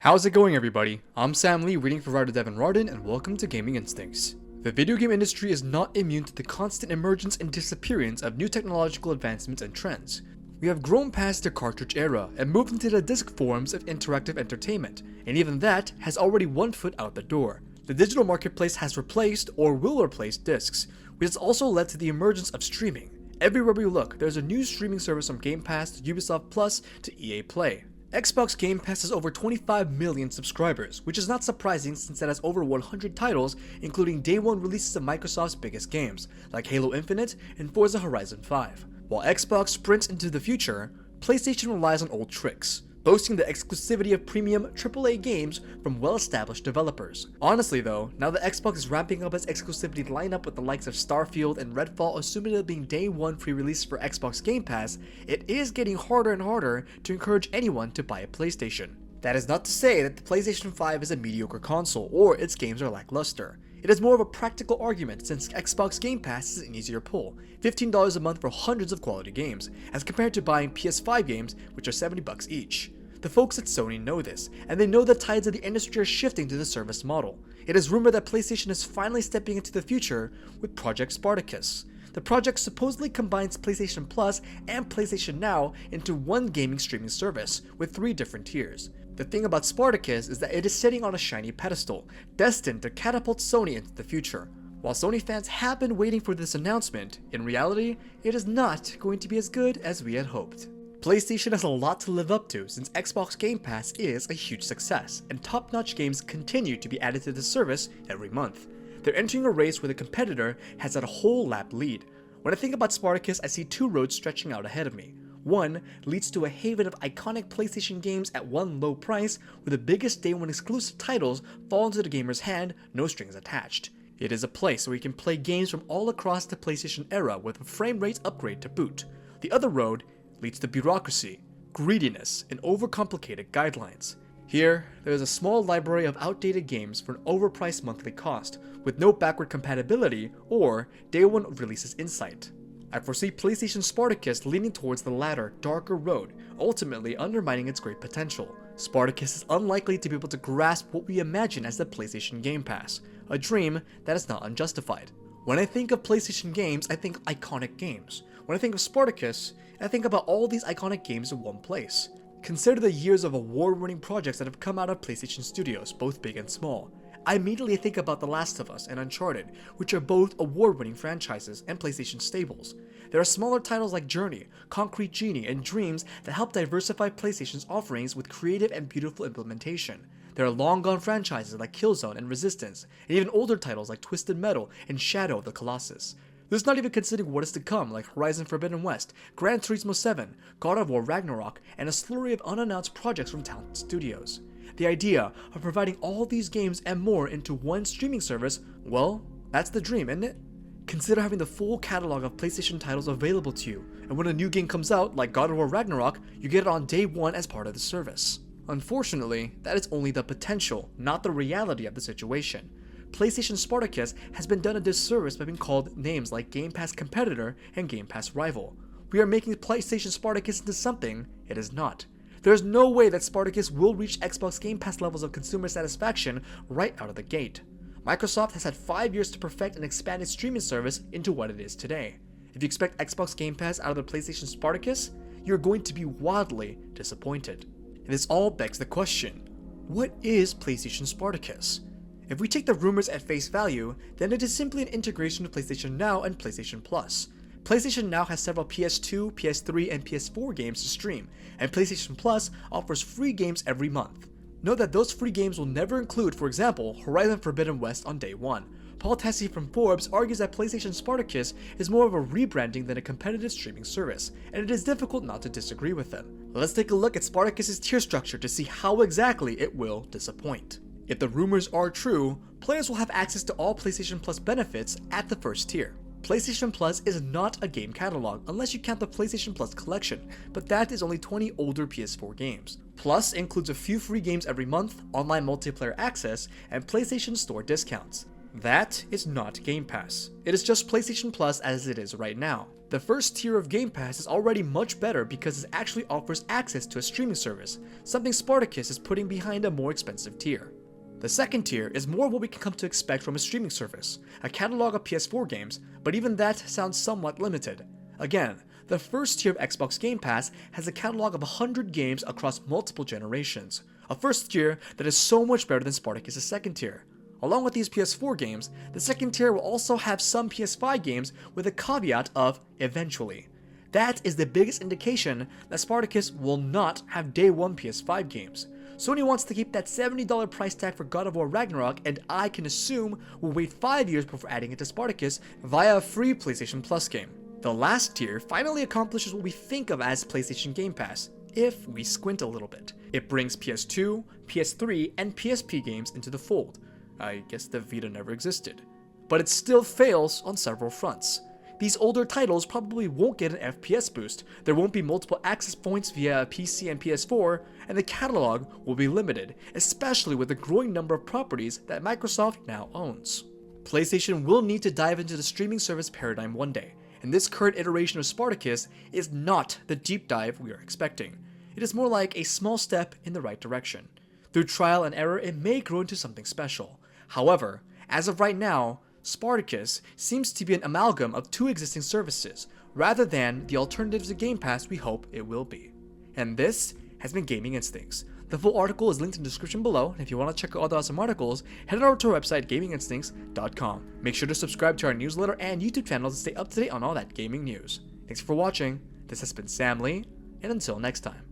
How's it going, everybody? I'm Sam Lee, reading for writer Devin Rardin, and welcome to Gaming Instincts. The video game industry is not immune to the constant emergence and disappearance of new technological advancements and trends. We have grown past the cartridge era and moved into the disc forms of interactive entertainment, and even that has already one foot out the door. The digital marketplace has replaced or will replace discs, which has also led to the emergence of streaming. Everywhere we look, there's a new streaming service from Game Pass to Ubisoft Plus to EA Play. Xbox Game Pass has over 25 million subscribers, which is not surprising since it has over 100 titles, including day one releases of Microsoft's biggest games, like Halo Infinite and Forza Horizon 5. While Xbox sprints into the future, PlayStation relies on old tricks, boasting the exclusivity of premium AAA games from well-established developers. Honestly though, now that Xbox is ramping up its exclusivity lineup with the likes of Starfield and Redfall, assuming it being day one free release for Xbox Game Pass, it is getting harder and harder to encourage anyone to buy a PlayStation. That is not to say that the PlayStation 5 is a mediocre console or its games are lackluster. It is more of a practical argument since Xbox Game Pass is an easier pull, $15 a month for hundreds of quality games, as compared to buying PS5 games, which are $70 each. The folks at Sony know this, and they know the tides of the industry are shifting to the service model. It is rumored that PlayStation is finally stepping into the future with Project Spartacus. The project supposedly combines PlayStation Plus and PlayStation Now into one gaming streaming service, with 3 different tiers. The thing about Spartacus is that it is sitting on a shiny pedestal, destined to catapult Sony into the future. While Sony fans have been waiting for this announcement, in reality, it is not going to be as good as we had hoped. PlayStation has a lot to live up to since Xbox Game Pass is a huge success, and top-notch games continue to be added to the service every month. They're entering a race where the competitor has had a whole lap lead. When I think about Spartacus, I see 2 roads stretching out ahead of me. One leads to a haven of iconic PlayStation games at one low price, where the biggest day one exclusive titles fall into the gamer's hand, no strings attached. It is a place where you can play games from all across the PlayStation era with a frame rate upgrade to boot. The other road leads to bureaucracy, greediness, and overcomplicated guidelines. Here, there is a small library of outdated games for an overpriced monthly cost, with no backward compatibility or day one releases insight. I foresee PlayStation Spartacus leaning towards the latter, darker road, ultimately undermining its great potential. Spartacus is unlikely to be able to grasp what we imagine as the PlayStation Game Pass, a dream that is not unjustified. When I think of PlayStation games, I think iconic games. When I think of Spartacus, I think about all these iconic games in one place. Consider the years of award-winning projects that have come out of PlayStation Studios, both big and small. I immediately think about The Last of Us and Uncharted, which are both award-winning franchises and PlayStation staples. There are smaller titles like Journey, Concrete Genie, and Dreams that help diversify PlayStation's offerings with creative and beautiful implementation. There are long-gone franchises like Killzone and Resistance, and even older titles like Twisted Metal and Shadow of the Colossus. This is not even considering what is to come, like Horizon Forbidden West, Gran Turismo 7, God of War Ragnarok, and a slurry of unannounced projects from talented studios. The idea of providing all these games and more into one streaming service, well, that's the dream, isn't it? Consider having the full catalog of PlayStation titles available to you, and when a new game comes out, like God of War Ragnarok, you get it on day one as part of the service. Unfortunately, that is only the potential, not the reality of the situation. PlayStation Spartacus has been done a disservice by being called names like Game Pass competitor and Game Pass rival. We are making PlayStation Spartacus into something it is not. There is no way that Spartacus will reach Xbox Game Pass levels of consumer satisfaction right out of the gate. Microsoft has had 5 years to perfect and expand its streaming service into what it is today. If you expect Xbox Game Pass out of the PlayStation Spartacus, you're going to be wildly disappointed. And this all begs the question, what is PlayStation Spartacus? If we take the rumors at face value, then it is simply an integration of PlayStation Now and PlayStation Plus. PlayStation Now has several PS2, PS3, and PS4 games to stream, and PlayStation Plus offers free games every month. Note that those free games will never include, for example, Horizon Forbidden West on day one. Paul Tassi from Forbes argues that PlayStation Spartacus is more of a rebranding than a competitive streaming service, and it is difficult not to disagree with him. Let's take a look at Spartacus's tier structure to see how exactly it will disappoint. If the rumors are true, players will have access to all PlayStation Plus benefits at the first tier. PlayStation Plus is not a game catalog unless you count the PlayStation Plus collection, but that is only 20 older PS4 games. Plus includes a few free games every month, online multiplayer access, and PlayStation Store discounts. That is not Game Pass. It is just PlayStation Plus as it is right now. The first tier of Game Pass is already much better because it actually offers access to a streaming service, something Spartacus is putting behind a more expensive tier. The second tier is more what we can come to expect from a streaming service, a catalog of PS4 games, but even that sounds somewhat limited. Again, the first tier of Xbox Game Pass has a catalog of 100 games across multiple generations, a first tier that is so much better than Spartacus' second tier. Along with these PS4 games, the second tier will also have some PS5 games with a caveat of eventually. That is the biggest indication that Spartacus will not have day one PS5 games. Sony wants to keep that $70 price tag for God of War Ragnarok, and I can assume we'll wait 5 years before adding it to Spartacus via a free PlayStation Plus game. The last tier finally accomplishes what we think of as PlayStation Game Pass, if we squint a little bit. It brings PS2, PS3, and PSP games into the fold. I guess the Vita never existed. But it still fails on several fronts. These older titles probably won't get an FPS boost, there won't be multiple access points via PC and PS4, and the catalog will be limited, especially with the growing number of properties that Microsoft now owns. PlayStation will need to dive into the streaming service paradigm one day, and this current iteration of Spartacus is not the deep dive we are expecting. It is more like a small step in the right direction. Through trial and error, it may grow into something special. However, as of right now, Spartacus seems to be an amalgam of two existing services, rather than the alternatives to Game Pass we hope it will be. And this has been Gaming Instincts. The full article is linked in the description below, and if you want to check out other awesome articles, head over to our website, gaminginstincts.com. Make sure to subscribe to our newsletter and YouTube channel to stay up to date on all that gaming news. Thanks for watching, this has been Sam Lee, and until next time.